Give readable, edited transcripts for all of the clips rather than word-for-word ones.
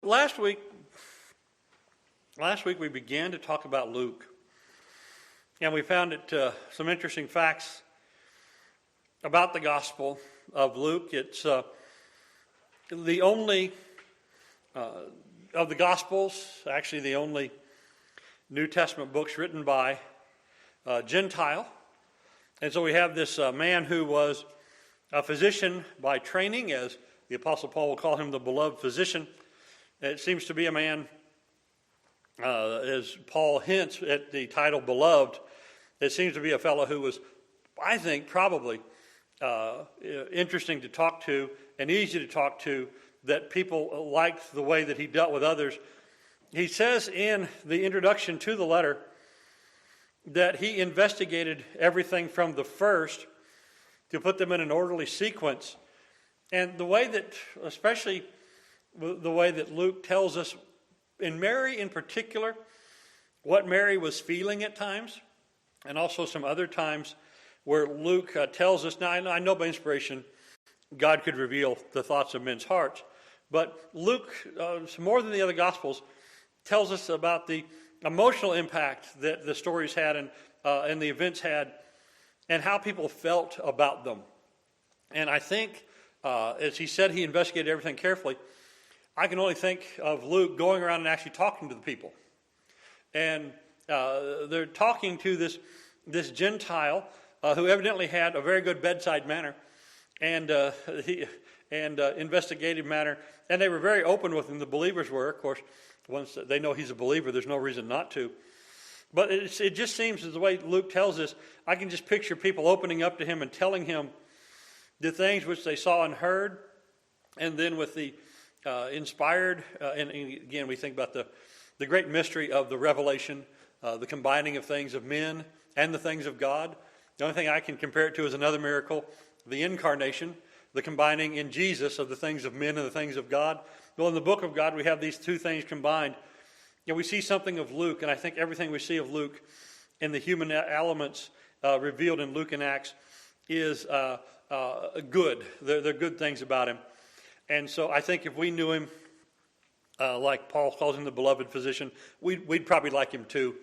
last week we began to talk about Luke, and we found some interesting facts about the Gospel of Luke. It's the only of the Gospels, actually the only New Testament books written by a Gentile. And so we have this man who was a physician by training, as the Apostle Paul will call him, the beloved physician. It seems to be a man, as Paul hints at the title beloved, it seems to be a fellow who was, I think, probably interesting to talk to and easy to talk to, that people liked the way that he dealt with others. He says in the introduction to the letter that he investigated everything from the first to put them in an orderly sequence. And the way that, especially the way that Luke tells us, in Mary in particular, what Mary was feeling at times, and also some other times where Luke tells us, now I know by inspiration God could reveal the thoughts of men's hearts, but Luke, more than the other Gospels, tells us about the emotional impact that the stories had and the events had, and how people felt about them. And I think, as he said, he investigated everything carefully. I can only think of Luke going around and actually talking to the people. And they're talking to this Gentile who evidently had a very good bedside manner and investigative manner. And they were very open with him, the believers were. Of course, once they know he's a believer, there's no reason not to. But it just seems, as the way Luke tells us, I can just picture people opening up to him and telling him the things which they saw and heard. And then with the inspired, and again, we think about the great mystery of the revelation, the combining of things of men and the things of God. The only thing I can compare it to is another miracle, the incarnation, the combining in Jesus of the things of men and the things of God. Well, in the book of God, we have these two things combined. And we see something of Luke, and I think everything we see of Luke in the human elements revealed in Luke and Acts is good. They're good things about him. And so I think if we knew him, like Paul calls him the beloved physician, we'd probably like him too.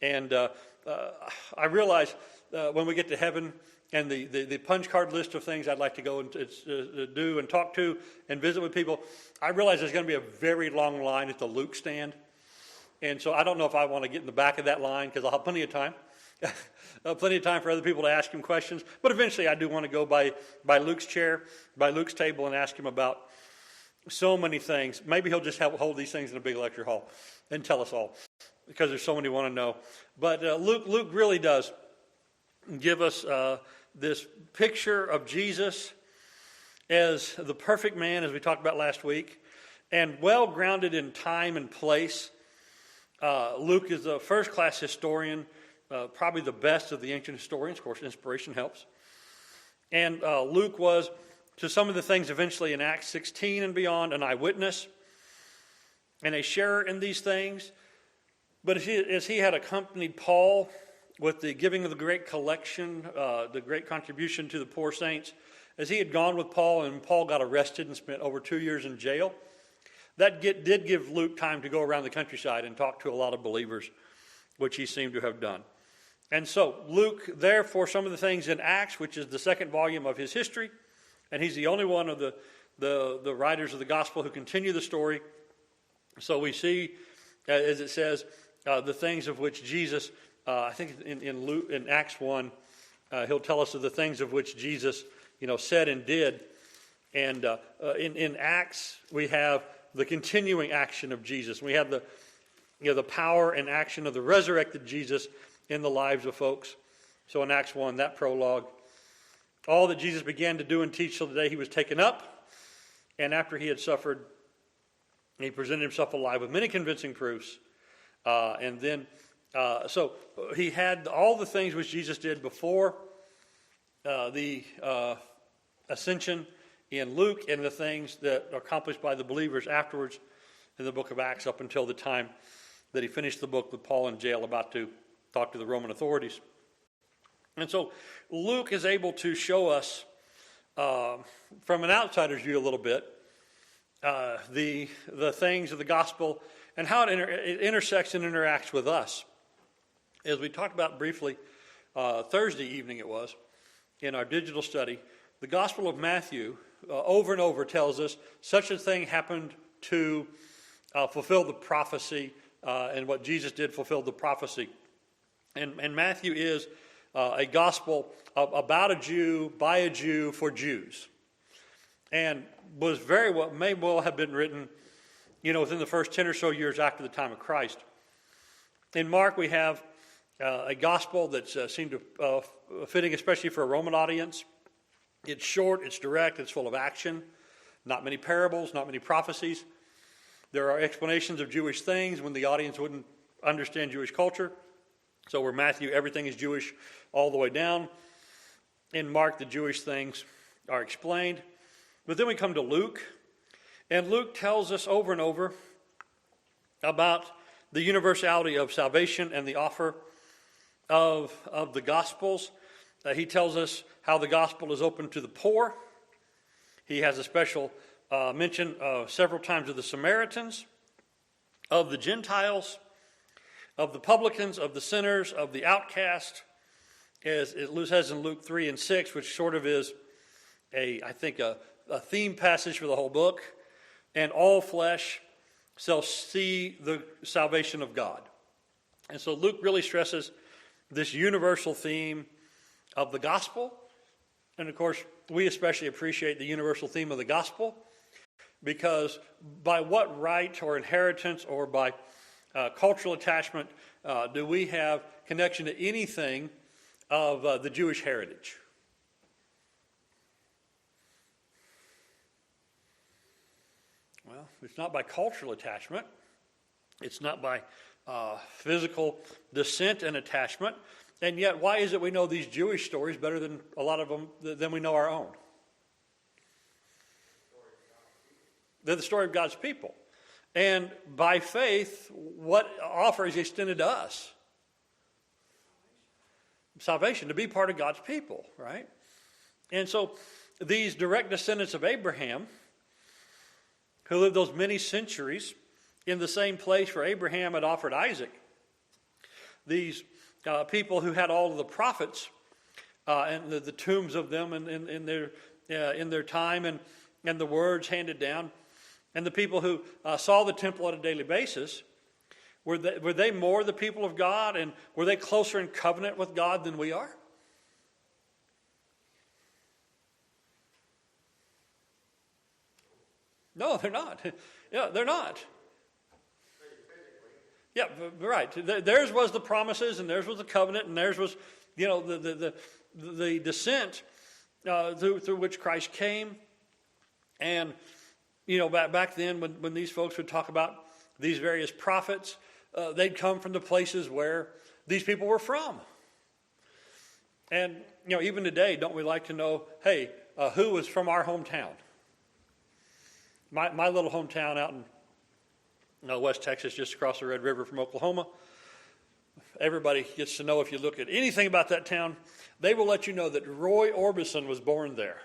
And I realize when we get to heaven and the punch card list of things I'd like to go and do and talk to and visit with people, I realize there's going to be a very long line at the Luke stand. And so I don't know if I want to get in the back of that line, because I'll have plenty of time. Plenty of time for other people to ask him questions. But eventually I do want to go by Luke's chair, by Luke's table, and ask him about so many things. Maybe he'll just hold these things in a big lecture hall and tell us all, because there's so many want to know. But Luke really does give us this picture of Jesus as the perfect man, as we talked about last week, and well grounded in time and place. Luke is a first-class historian, probably the best of the ancient historians. Of course, inspiration helps. And Luke was, to some of the things eventually in Acts 16 and beyond, an eyewitness and a sharer in these things. But as he had accompanied Paul with the giving of the great collection, the great contribution to the poor saints, as he had gone with Paul and Paul got arrested and spent over 2 years in jail, that did give Luke time to go around the countryside and talk to a lot of believers, which he seemed to have done. And so Luke, therefore, some of the things in Acts, which is the second volume of his history, and he's the only one of the writers of the gospel who continue the story. So we see, as it says, the things of which Jesus, I think in Acts 1, he'll tell us of the things of which Jesus, said and did. And in Acts, we have the continuing action of Jesus. We have the power and action of the resurrected Jesus in the lives of folks. So in Acts 1, that prologue, all that Jesus began to do and teach till the day he was taken up, and after he had suffered, he presented himself alive with many convincing proofs. And then, so he had all the things which Jesus did before the ascension in Luke, and the things that are accomplished by the believers afterwards in the book of Acts, up until the time that he finished the book with Paul in jail, about to talk to the Roman authorities. And so Luke is able to show us, from an outsider's view a little bit, the things of the gospel and how it intersects and interacts with us. As we talked about briefly Thursday evening it was, in our digital study, the Gospel of Matthew over and over tells us such a thing happened to fulfill the prophecy, and what Jesus did fulfilled the prophecy. And Matthew is a gospel about a Jew, by a Jew, for Jews. And was may well have been written, within the first 10 or so years after the time of Christ. In Mark, we have a gospel that seemed to fitting especially for a Roman audience. It's short, it's direct, it's full of action. Not many parables, not many prophecies. There are explanations of Jewish things when the audience wouldn't understand Jewish culture. So where Matthew, everything is Jewish all the way down. In Mark, the Jewish things are explained. But then we come to Luke, and Luke tells us over and over about the universality of salvation and the offer of the Gospels. He tells us how the gospel is open to the poor. He has a special mention several times of the Samaritans, of the Gentiles, of the publicans, of the sinners, of the outcast, as it says in Luke 3 and 6, which sort of is a theme passage for the whole book. And all flesh shall see the salvation of God. And so Luke really stresses this universal theme of the gospel. And of course, we especially appreciate the universal theme of the gospel, because by what right or inheritance or by cultural attachment do we have connection to anything of the Jewish heritage? Well, it's not by cultural attachment. It's not by physical descent and attachment. And yet, why is it we know these Jewish stories better than a lot of them than we know our own? They're the story of God's people. And by faith, what offer is extended to us? Salvation, to be part of God's people, right? And so these direct descendants of Abraham, who lived those many centuries in the same place where Abraham had offered Isaac, these people who had all of the prophets and the tombs of them in their time and the words handed down, and the people who saw the temple on a daily basis, were they more the people of God, and were they closer in covenant with God than we are? No, they're not. Yeah, they're not. Yeah, right. Theirs was the promises, and theirs was the covenant, and theirs was, the descent through which Christ came. And, back then when these folks would talk about these various prophets, they'd come from the places where these people were from. And, even today, don't we like to know, hey, who was from our hometown? My little hometown out in West Texas, just across the Red River from Oklahoma. Everybody gets to know, if you look at anything about that town, they will let you know that Roy Orbison was born there.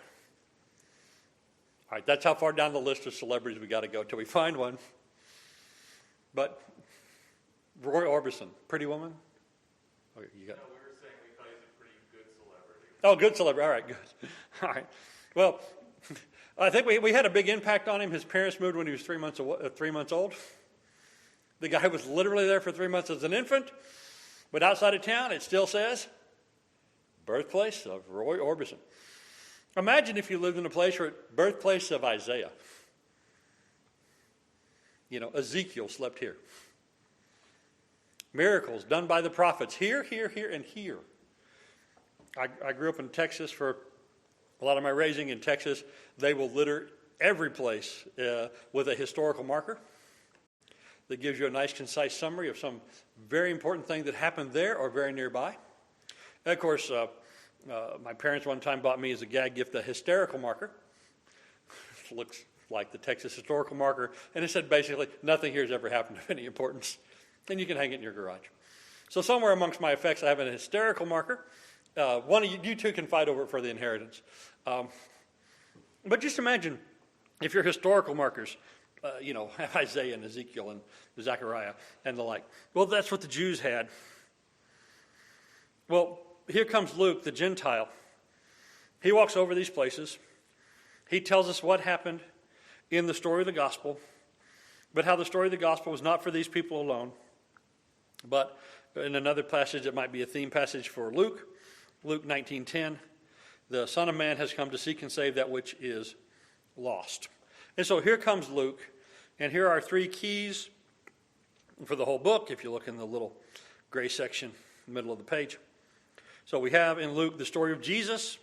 All right, that's how far down the list of celebrities we got to go till we find one. But Roy Orbison, pretty woman? Okay, you got. No, we were saying we thought he's a pretty good celebrity. Oh, good celebrity. All right, good. All right. Well, I think we had a big impact on him. His parents moved when he was 3 months old. The guy was literally there for 3 months as an infant, but outside of town, it still says, birthplace of Roy Orbison. Imagine if you lived in a place where birthplace of Isaiah. Ezekiel slept here. Miracles done by the prophets here, and here. I grew up in Texas for a lot of my raising in Texas. They will litter every place with a historical marker that gives you a nice, concise summary of some very important thing that happened there or very nearby. And of course, my parents one time bought me as a gag gift a hysterical marker. It looks like the Texas historical marker, and it said basically, nothing here has ever happened of any importance, and you can hang it in your garage. So somewhere amongst my effects, I have an hysterical marker. One of you two can fight over it for the inheritance. But just imagine if you're historical markers, Isaiah and Ezekiel and Zechariah and the like, well, that's what the Jews had. Well, here comes Luke, the Gentile. He walks over these places. He tells us what happened in the story of the gospel, but how the story of the gospel was not for these people alone. But in another passage, it might be a theme passage for Luke, Luke 19:10, the Son of Man has come to seek and save that which is lost. And so here comes Luke, and here are 3 keys for the whole book, if you look in the little gray section in the middle of the page. So we have in Luke the story of Jesus,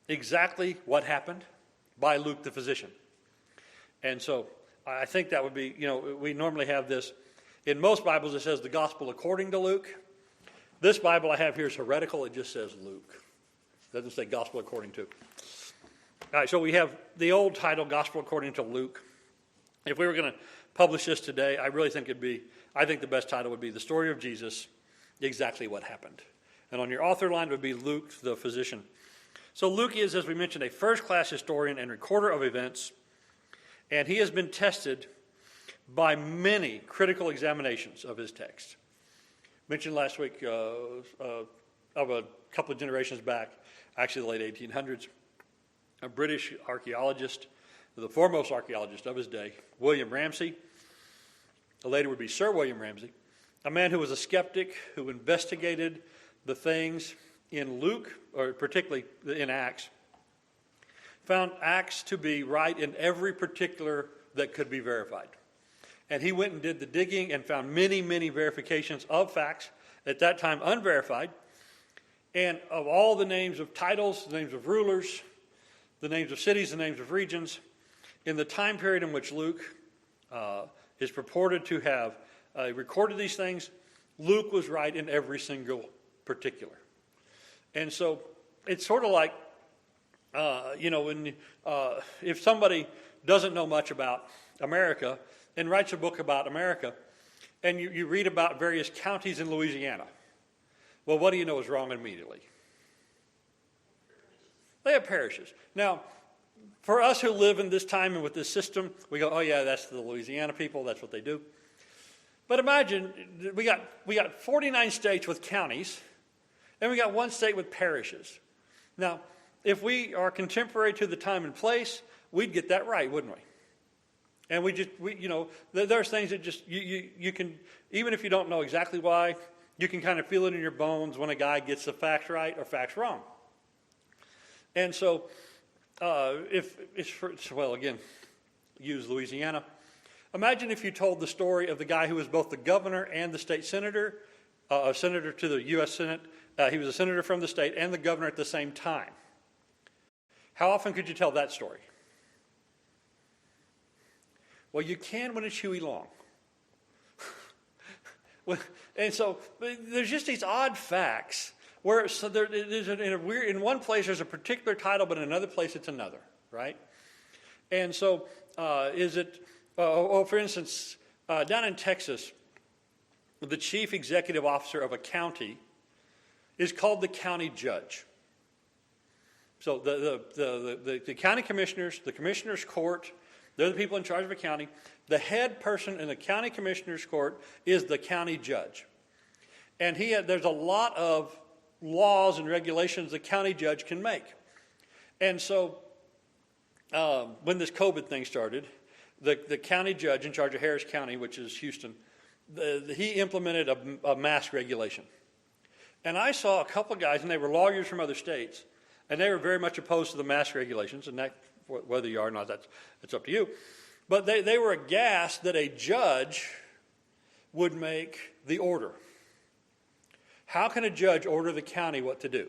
exactly what happened by Luke the physician. And so I think that would be, we normally have this. In most Bibles it says the gospel according to Luke. This Bible I have here is heretical. It just says Luke. It doesn't say gospel according to. All right, so we have the old title, Gospel According to Luke. If we were going to publish this today, I think the best title would be The Story of Jesus, Exactly What Happened. And on your author line would be Luke the physician. So Luke is, as we mentioned, a first-class historian and recorder of events, and he has been tested by many critical examinations of his text. Mentioned last week of a couple of generations back, actually the late 1800s, a British archaeologist, the foremost archaeologist of his day, William Ramsay. Later would be Sir William Ramsay, a man who was a skeptic who investigated the things in Luke, or particularly in Acts, found Acts to be right in every particular that could be verified. And he went and did the digging and found many, many verifications of facts, at that time unverified, and of all the names of titles, the names of rulers, the names of cities, the names of regions, in the time period in which Luke is purported to have recorded these things, Luke was right in every single particular. And so it's sort of like, if somebody doesn't know much about America and writes a book about America, and you read about various counties in Louisiana, well, what do you know is wrong immediately? They have parishes. Now, for us who live in this time and with this system, we go, oh yeah, that's the Louisiana people, that's what they do. But imagine, we got 49 states with counties, and we got 1 state with parishes. Now, if we are contemporary to the time and place, we'd get that right, wouldn't we? And there's things that just, you can, even if you don't know exactly why, you can kind of feel it in your bones when a guy gets the facts right or facts wrong. And so, use Louisiana. Imagine if you told the story of the guy who was both the governor and the state senator, a senator to the U.S. Senate. He was a senator from the state and the governor at the same time. How often could you tell that story? Well, you can when it's Huey Long. And so there's just these odd facts where in one place there's a particular title, but in another place it's another, right? And so for instance, down in Texas, the chief executive officer of a county is called the county judge. So the county commissioners, the commissioner's court, they're the people in charge of a county. The head person in the county commissioner's court is the county judge. And there's a lot of laws and regulations the county judge can make. And so when this COVID thing started, the county judge in charge of Harris County, which is Houston, he implemented a mask regulation. And I saw a couple of guys, and they were lawyers from other states, and they were very much opposed to the mask regulations, and that, whether you are or not, that's up to you. But they were aghast that a judge would make the order. How can a judge order the county what to do?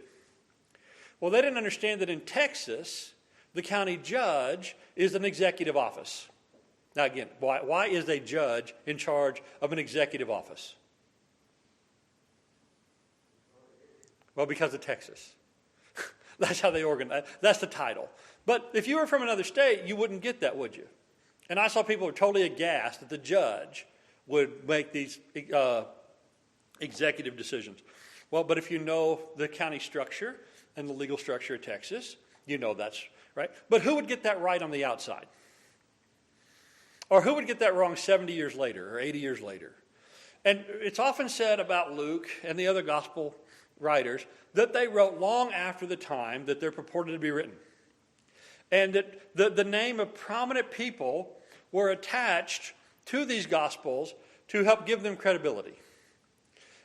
Well, they didn't understand that in Texas, the county judge is an executive office. Now again, why is a judge in charge of an executive office? Well, because of Texas. That's how they organize. That's the title. But if you were from another state, you wouldn't get that, would you? And I saw people who were totally aghast that the judge would make these executive decisions. Well, but if you know the county structure and the legal structure of Texas, you know that's right. But who would get that right on the outside? Or who would get that wrong 70 years later or 80 years later? And it's often said about Luke and the other gospel writers that they wrote long after the time that they're purported to be written. And that the name of prominent people were attached to these gospels to help give them credibility.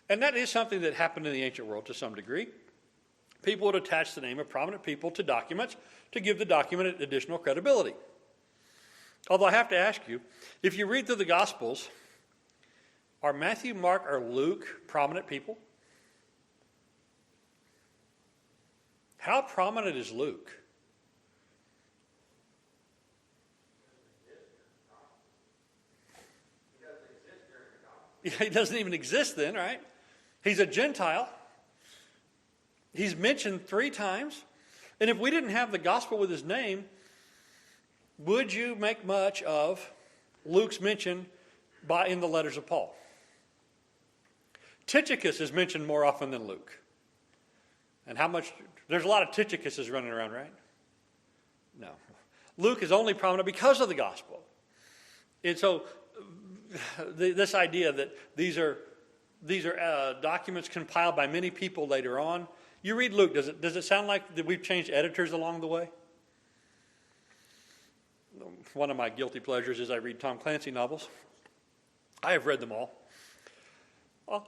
And that is something that happened in the ancient world to some degree. People would attach the name of prominent people to documents to give the document additional credibility. Although I have to ask you, if you read through the Gospels, are Matthew, Mark, or Luke prominent people? How prominent is Luke? He doesn't even exist then, right? He's a Gentile. He's mentioned 3 times. And if we didn't have the gospel with his name, would you make much of Luke's mention in the letters of Paul? Tychicus is mentioned more often than Luke. And there's a lot of Tychicuses running around, right? No. Luke is only prominent because of the gospel. And so this idea that these are documents compiled by many people later on. You read Luke, does it sound like that we've changed editors along the way? One of my guilty pleasures is I read Tom Clancy novels. I have read them all.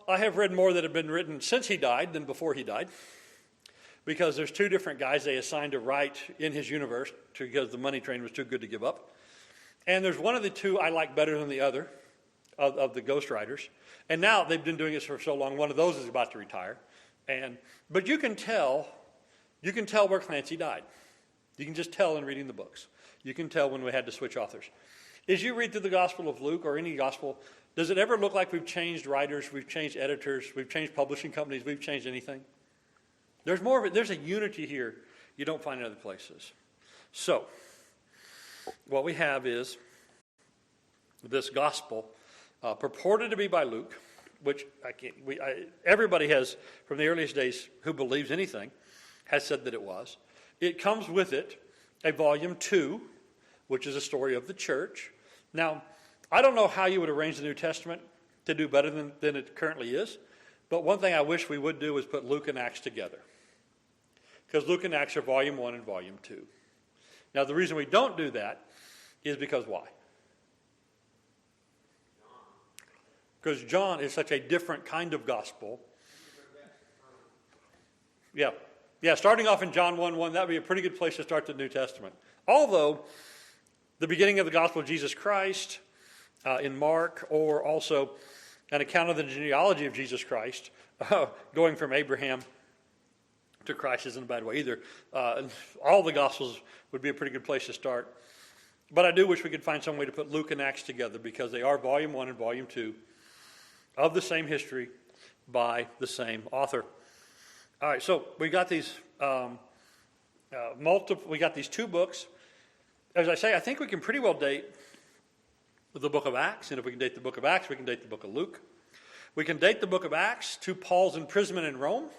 I have read more that have been written since he died than before he died, because there's 2 different guys they assigned to write in his universe because the money train was too good to give up. And there's one of the 2 I like better than the other of the ghostwriters. And now they've been doing this for so long, one of those is about to retire. But you can tell where Clancy died. You can just tell in reading the books. You can tell when we had to switch authors. As you read through the Gospel of Luke or any gospel, does it ever look like we've changed writers, we've changed editors, we've changed publishing companies, we've changed anything? There's more of it. There's a unity here you don't find in other places. So, what we have is this gospel purported to be by Luke, which everybody has, from the earliest days, who believes anything, has said that it was. It comes with it a volume 2, which is a story of the church. Now, I don't know how you would arrange the New Testament to do better than it currently is, but one thing I wish we would do is put Luke and Acts together, because Luke and Acts are volume 1 and volume 2. Now, the reason we don't do that is because why? Because John is such a different kind of gospel. Yeah, starting off in John 1:1, that would be a pretty good place to start the New Testament. Although, the beginning of the gospel of Jesus Christ in Mark, or also an account of the genealogy of Jesus Christ, going from Abraham to Christ isn't a bad way either. All the Gospels would be a pretty good place to start. But I do wish we could find some way to put Luke and Acts together, because they are volume 1 and volume 2 of the same history by the same author. All right, so we got these we got these 2 books. As I say, I think we can pretty well date the book of Acts, and if we can date the book of Acts, we can date the book of Luke. We can date the book of Acts to Paul's imprisonment in Rome,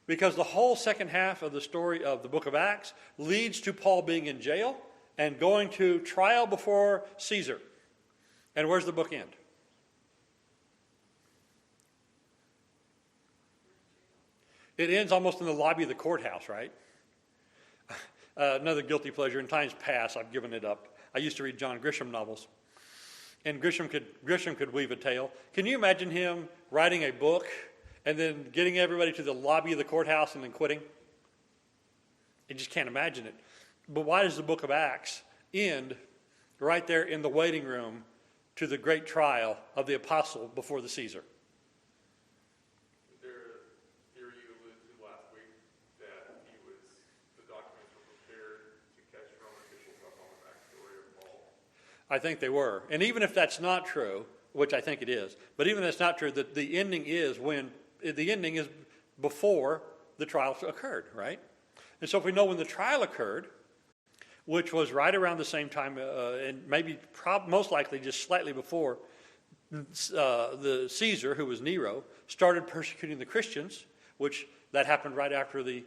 because the whole second half of the story of the book of Acts leads to Paul being in jail and going to trial before Caesar. And where's the book end? It ends almost in the lobby of the courthouse, right? Another guilty pleasure. In times past, I've given it up. I used to read John Grisham novels. And Grisham could weave a tale. Can you imagine him writing a book and then getting everybody to the lobby of the courthouse and then quitting? You just can't imagine it. But why does the book of Acts end right there in the waiting room to the great trial of the apostle before the Caesar? The theory you alluded to last week, that the documents were prepared to catch Roman officials up on the backstory of Paul. I think they were. And even if that's not true, which I think it is, but even if that's not true, the ending is before the trial occurred, right? And so if we know when the trial occurred, which was right around the same time, and maybe most likely just slightly before the Caesar, who was Nero, started persecuting the Christians, which that happened right after the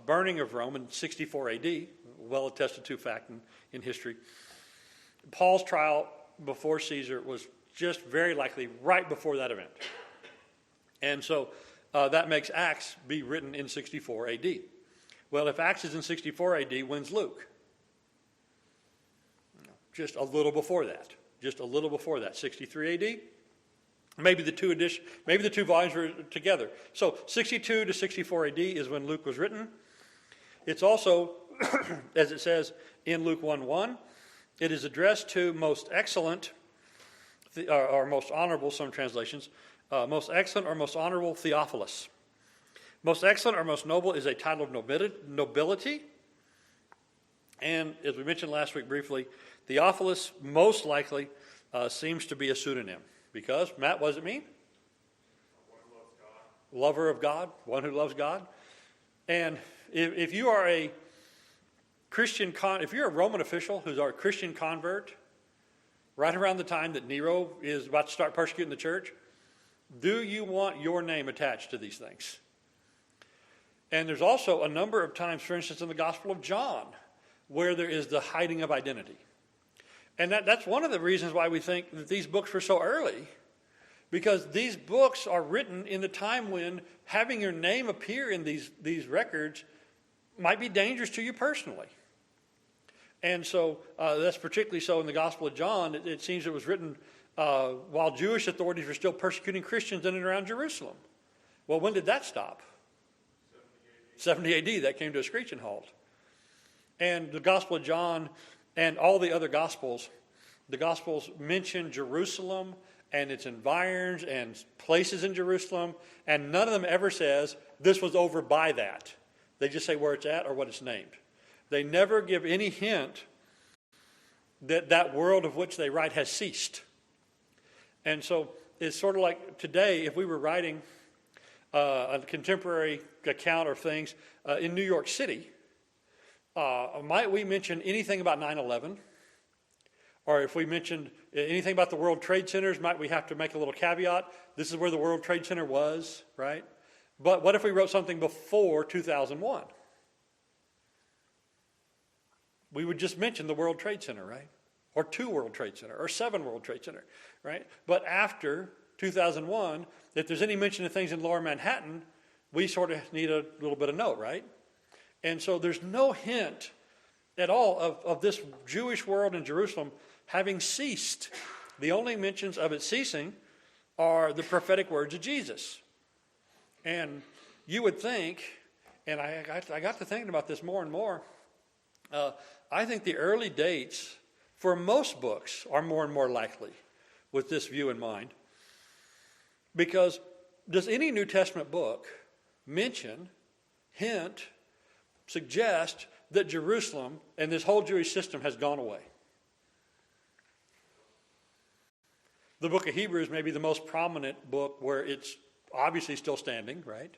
burning of Rome in 64 AD, well attested to fact in history. Paul's trial before Caesar was just very likely right before that event. And so that makes Acts be written in 64 AD. Well, if Acts is in 64 AD, when's Luke? Just a little before that. Just a little before that, 63 AD. Maybe the two volumes were together. So 62 to 64 AD is when Luke was written. It's also, as it says in Luke 1:1, it is addressed to most excellent, or most honorable, some translations, most excellent or most honorable Theophilus. Most excellent or most noble is a title of nobility. And as we mentioned last week briefly, Theophilus most likely seems to be a pseudonym. Because, Matt, what does it mean? One who loves God. Lover of God, one who loves God. And if you are a Christian, if you're a Roman official who's a Christian convert, right around the time that Nero is about to start persecuting the church, do you want your name attached to these things? And there's also a number of times, for instance, in the Gospel of John, where there is the hiding of identity. And that's one of the reasons why we think that these books were so early, because these books are written in the time when having your name appear in these records might be dangerous to you personally. And so that's particularly so in the Gospel of John. It seems it was written while Jewish authorities were still persecuting Christians in and around Jerusalem. Well, when did that stop? 70 AD. That came to a screeching halt. And the Gospel of John and all the other Gospels, the Gospels mention Jerusalem and its environs and places in Jerusalem, and none of them ever says this was over by that. They just say where it's at or what it's named. They never give any hint that that world of which they write has ceased. And so it's sort of like today, if we were writing a contemporary account of things in New York City, might we mention anything about 9/11? Or if we mentioned anything about the World Trade Centers, might we have to make a little caveat? This is where the World Trade Center was, right? But what if we wrote something before 2001? We would just mention the World Trade Center, right? Or 2 World Trade Center, or 7 World Trade Center, right? But after 2001, if there's any mention of things in Lower Manhattan, we sort of need a little bit of note, right? And so there's no hint at all of this Jewish world in Jerusalem having ceased. The only mentions of it ceasing are the prophetic words of Jesus. And you would think, and I got to thinking about this more and more, I think the early dates for most books are more and more likely with this view in mind. Because does any New Testament book mention, hint, suggest that Jerusalem and this whole Jewish system has gone away? The book of Hebrews may be the most prominent book where it's obviously still standing, right?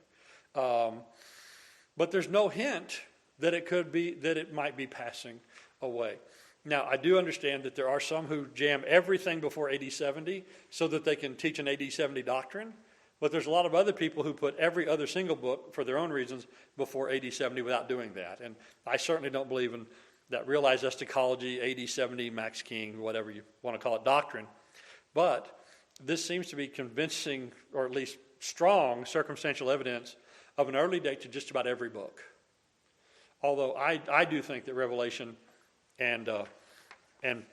But there's no hint that it might be passing away. Now, I do understand that there are some who jam everything before AD 70 so that they can teach an AD 70 doctrine. But there's a lot of other people who put every other single book, for their own reasons, before AD 70 without doing that. And I certainly don't believe in that realized eschatology, AD 70, Max King, whatever you want to call it, doctrine. But this seems to be convincing, or at least strong, circumstantial evidence of an early date to just about every book. Although I do think that Revelation and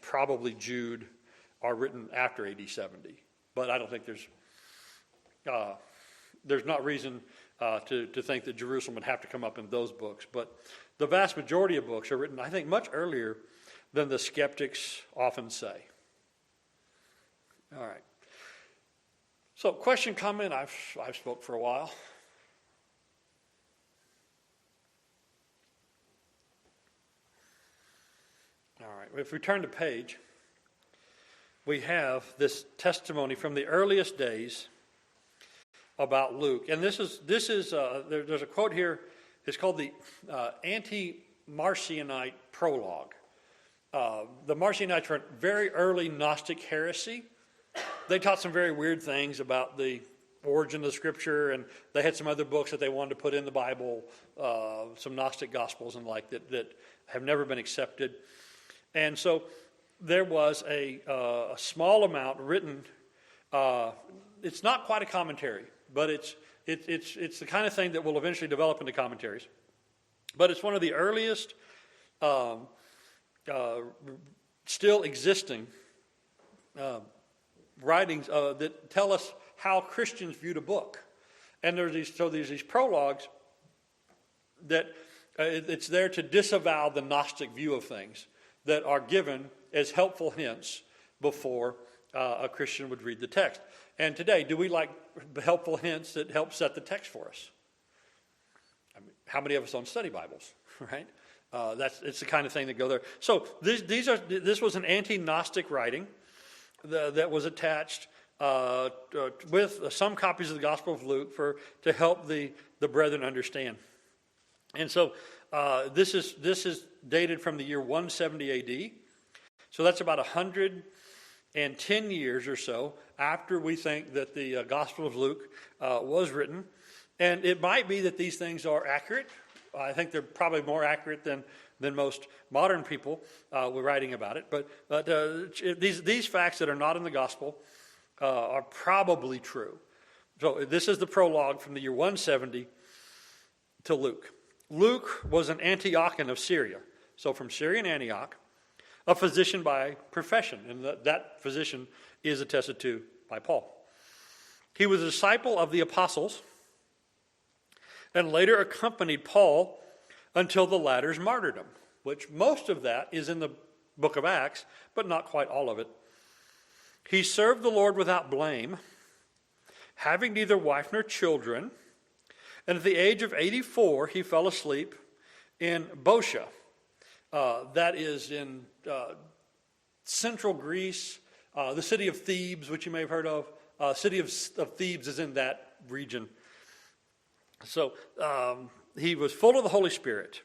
probably Jude are written after AD 70. But I don't think there's not reason to think that Jerusalem would have to come up in those books. But the vast majority of books are written, I think, much earlier than the skeptics often say. All right. So, question, comment. I've spoke for a while. All right. If we turn the page, we have this testimony from the earliest days about Luke, and this is there's a quote here. It's called the anti-Marcionite prologue. The Marcionites were a very early Gnostic heresy. They taught some very weird things about the origin of the Scripture, and they had some other books that they wanted to put in the Bible, some Gnostic Gospels and like that have never been accepted. And so there was a small amount written. It's not quite a commentary, but it's the kind of thing that will eventually develop into commentaries. But it's one of the earliest still existing writings that tell us how Christians viewed a book. And there's these prologues that it's there to disavow the Gnostic view of things that are given as helpful hints before a Christian would read the text. And today, do we like helpful hints that help set the text for us? I mean, how many of us own study Bibles, right? It's the kind of thing that go there. So this was an anti-Gnostic writing that was attached with some copies of the Gospel of Luke to help the brethren understand. And so this is dated from the year 170 A.D. So that's about 110 years or so after we think that the Gospel of Luke was written. And it might be that these things are accurate. I think they're probably more accurate than most modern people were writing about it. But these facts that are not in the Gospel are probably true. So this is the prologue from the year 170 to Luke. Luke was an Antiochian of Syria. So from Syrian Antioch, a physician by profession. And that physician is attested to by Paul. He was a disciple of the apostles and later accompanied Paul until the latter's martyrdom, which most of that is in the book of Acts, but not quite all of it. He served the Lord without blame, having neither wife nor children, and at the age of 84 he fell asleep in Boeotia. That is in central Greece, the city of Thebes, which you may have heard of. City of Thebes is in that region. So he was full of the Holy Spirit.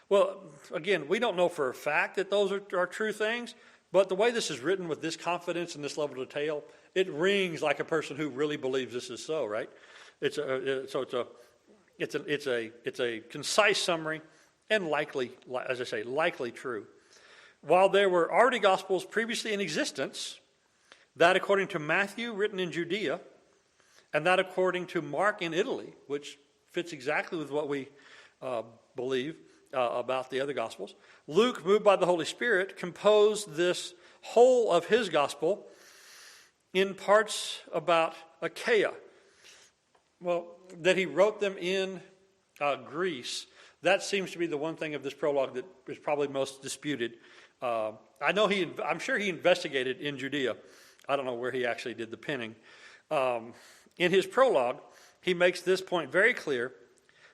Well, again, we don't know for a fact that those are true things, but the way this is written with this confidence and this level of detail, it rings like a person who really believes this is so, right? It's a concise summary and likely, as I say, likely true. While there were already Gospels previously in existence, that according to Matthew, written in Judea, and that according to Mark in Italy, which fits exactly with what we believe about the other Gospels, Luke, moved by the Holy Spirit, composed this whole of his Gospel in parts about Achaia. Well, that he wrote them in Greece. That seems to be the one thing of this prologue that is probably most disputed. I'm sure he investigated in Judea. I don't know where he actually did the penning. In his prologue, he makes this point very clear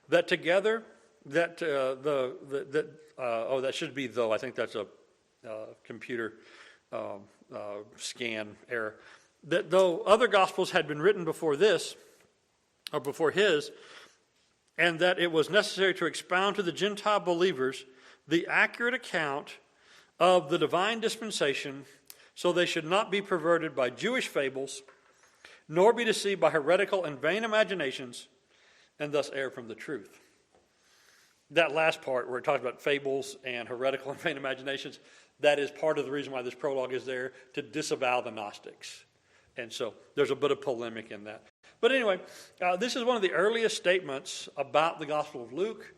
that together, that should be though. I think that's a computer scan error. That though other Gospels had been written before this, or before his, and that it was necessary to expound to the Gentile believers the accurate account of the divine dispensation, so they should not be perverted by Jewish fables, nor be deceived by heretical and vain imaginations, and thus err from the truth. That last part where it talks about fables and heretical and vain imaginations, that is part of the reason why this prologue is there, to disavow the Gnostics. And so there's a bit of polemic in that. But anyway, this is one of the earliest statements about the Gospel of Luke.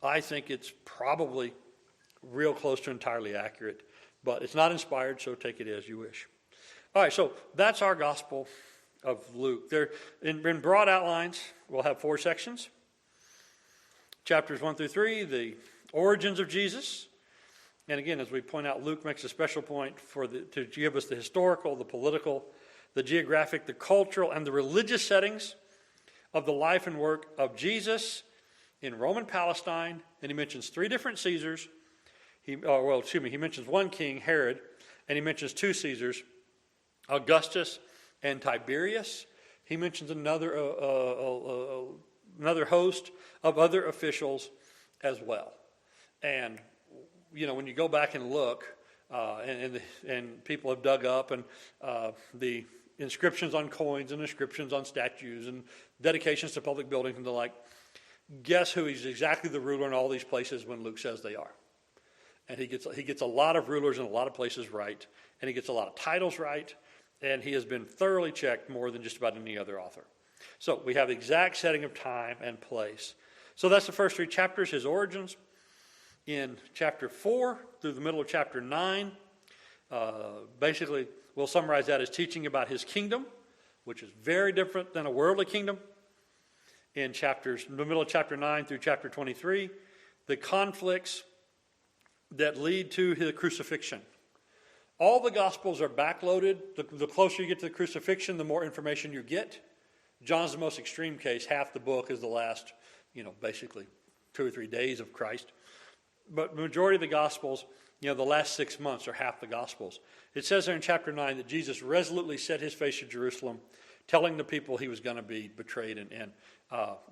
I think it's probably real close to entirely accurate, but it's not inspired, so take it as you wish. All right, so that's our Gospel of Luke. There, in broad outlines, we'll have 4 sections. Chapters 1 through 3, the origins of Jesus. And again, as we point out, Luke makes a special point to give us the historical, the political, the geographic, the cultural, and the religious settings of the life and work of Jesus in Roman Palestine. And he mentions 3 different Caesars. He mentions one king, Herod, and he mentions 2 Caesars, Augustus and Tiberius. He mentions another host of other officials as well. And, when you go back and look, and people have dug up and the inscriptions on coins and inscriptions on statues and dedications to public buildings and the like, guess who is exactly the ruler in all these places when Luke says they are? And he gets a lot of rulers in a lot of places right, and he gets a lot of titles right, and he has been thoroughly checked more than just about any other author. So we have the exact setting of time and place. So that's the first 3 chapters, his origins. In chapter 4 through the middle of chapter 9, basically we'll summarize that as teaching about his kingdom, which is very different than a worldly kingdom. In the middle of chapter 9 through chapter 23, the conflicts that lead to his crucifixion. All the Gospels are backloaded. The closer you get to the crucifixion, the more information you get. John's the most extreme case. Half the book is the last, basically 2 or 3 days of Christ. But the majority of the Gospels, the last 6 months are half the Gospels. It says there in chapter 9 that Jesus resolutely set his face to Jerusalem, telling the people he was going to be betrayed and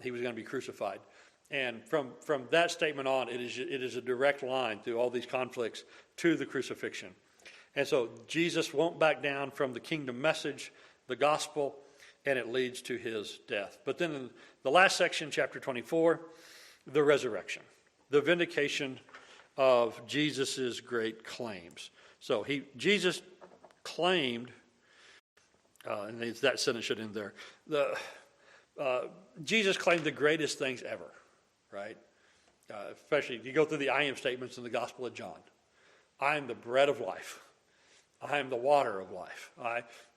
he was going to be crucified. And from that statement on, it is a direct line through all these conflicts to the crucifixion. And so Jesus won't back down from the kingdom message, the gospel, and it leads to his death. But then in the last section, chapter 24, the resurrection, the vindication of Jesus' great claims. So Jesus claimed, and that sentence should end there, Jesus claimed the greatest things ever. Right? Especially if you go through the I am statements in the Gospel of John. I am the bread of life. I am the water of life.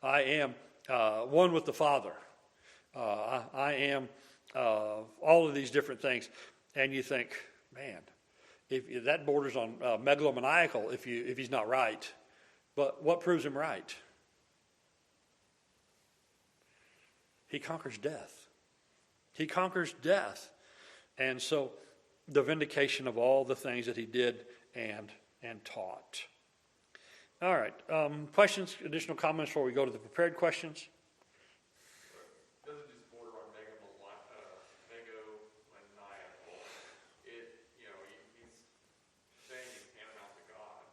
I am one with the Father. I am all of these different things. And you think, man, if that borders on megalomaniacal if he's not right. But what proves him right? He conquers death. He conquers death. And so the vindication of all the things that he did and taught. All right. Questions, additional comments before we go to the prepared questions? Doesn't just border on megomaniacal. He's saying he's tantamount to God.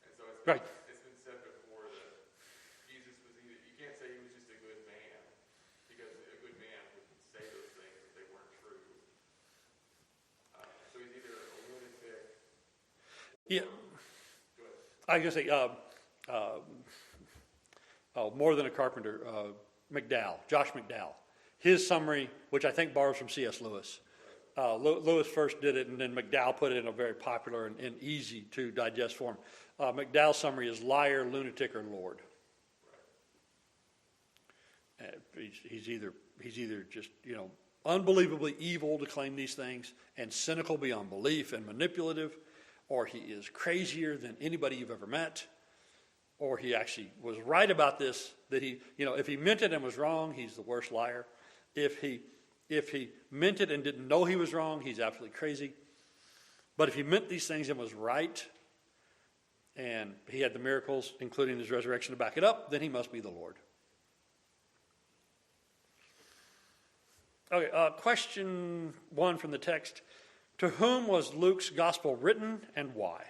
And so it's Right. It's been said before that Jesus was either, you can't say he was just a good man, because a good man would say those things if they weren't true. So he's either a lunatic. Yeah. I was going to say, more than a carpenter, Josh McDowell. His summary, which I think borrows from C.S. Lewis. Lewis first did it, and then McDowell put it in a very popular and easy to digest form. McDowell's summary is liar, lunatic, or Lord. He's either just, unbelievably evil to claim these things and cynical beyond belief and manipulative, or he is crazier than anybody you've ever met, or he actually was right about this, that if he meant it and was wrong, he's the worst liar. If he meant it and didn't know he was wrong, he's absolutely crazy. But if he meant these things and was right, and he had the miracles, including his resurrection, to back it up, then he must be the Lord. Okay, question 1 from the text. To whom was Luke's gospel written and why?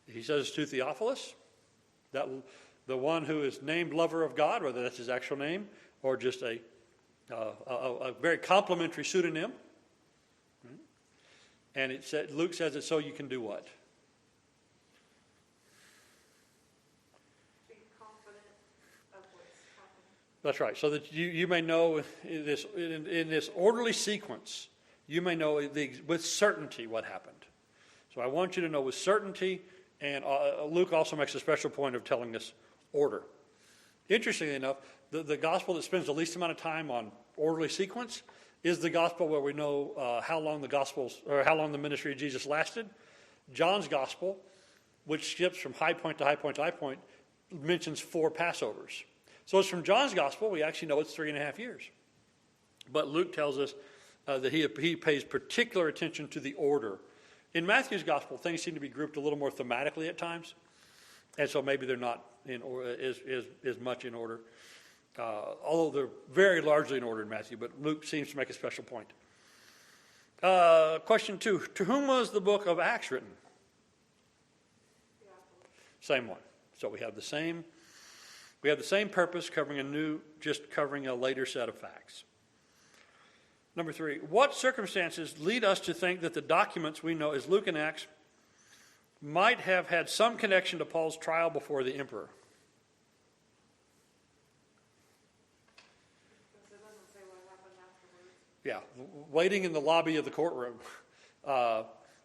He says to Theophilus, that the one who is named lover of God, whether that's his actual name or just a very complimentary pseudonym. And Luke says it so you can do what? Be confident of what's happening. That's right. So that you may know in this orderly sequence, you may know with certainty what happened. So I want you to know with certainty, and Luke also makes a special point of telling us order. Interestingly enough, the gospel that spends the least amount of time on orderly sequence is the gospel where we know how long the ministry of Jesus lasted. John's gospel, which skips from high point to high point to high point, mentions 4 Passovers. So it's from John's gospel, we actually know it's 3.5 years. But Luke tells us that he pays particular attention to the order. In Matthew's gospel, things seem to be grouped a little more thematically at times, and so maybe they're not as much in order. Although they're very largely in order in Matthew, but Luke seems to make a special point. Question 2, to whom was the book of Acts written? Same one. So we have the same purpose, covering a later set of facts. Number 3, what circumstances lead us to think that the documents we know as Luke and Acts might have had some connection to Paul's trial before the emperor? Because it doesn't say what happened afterwards. Yeah, waiting in the lobby of the courtroom.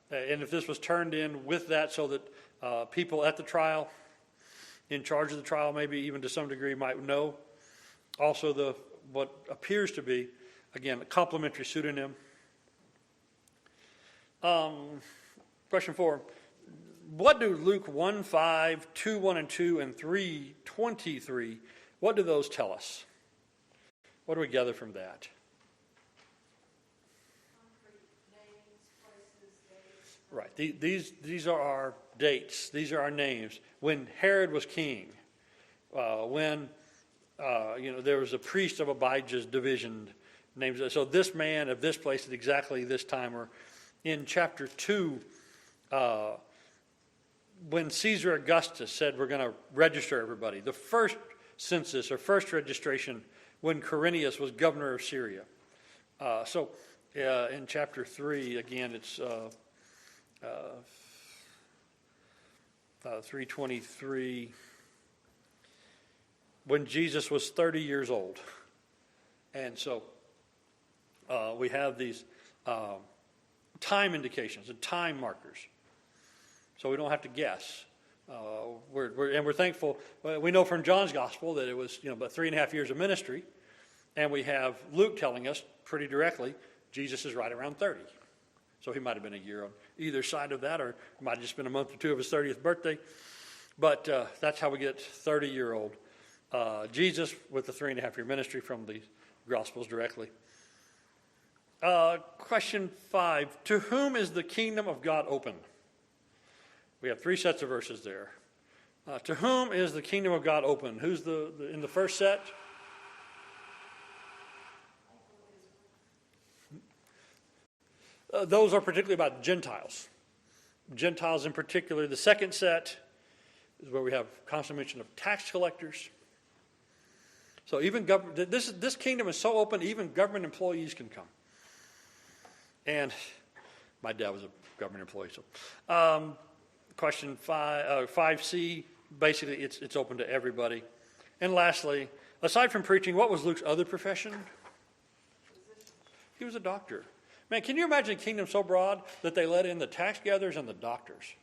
And if this was turned in with that so that people at the trial, in charge of the trial, maybe even to some degree, might know. Also, what appears to be, again, a complimentary pseudonym. Question 4. What do Luke 1:5, 2:1 and 2, and 3:23, what do those tell us? What do we gather from that? Right. These are our dates. These are our names. When Herod was king, when there was a priest of Abijah's division names. So this man of this place at exactly this time, or in chapter 2, when Caesar Augustus said we're going to register everybody. The first census or first registration when Quirinius was governor of Syria. In chapter 3, again, it's 3:23, when Jesus was 30 years old. And so we have these time indications and time markers. So we don't have to guess. We're thankful. We know from John's gospel that it was about 3.5 years of ministry. And we have Luke telling us pretty directly Jesus is right around 30. So he might have been a year on either side of that, or it might have just been a month or two of his 30th birthday. But that's how we get 30-year-old Jesus with the 3.5 year ministry from the Gospels directly. Question 5. To whom is the kingdom of God open? We have 3 sets of verses there. To whom is the kingdom of God open? Who's in the first set? Those are particularly about Gentiles. Gentiles in particular. The second set is where we have constant mention of tax collectors. So even this kingdom is so open, even government employees can come. And my dad was a government employee. So, question 5C, basically it's open to everybody. And lastly, aside from preaching, what was Luke's other profession? He was a doctor. Man, can you imagine a kingdom so broad that they let in the tax gatherers and the doctors?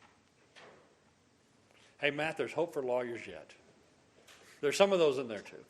Hey, Matt, there's hope for lawyers yet. There's some of those in there too.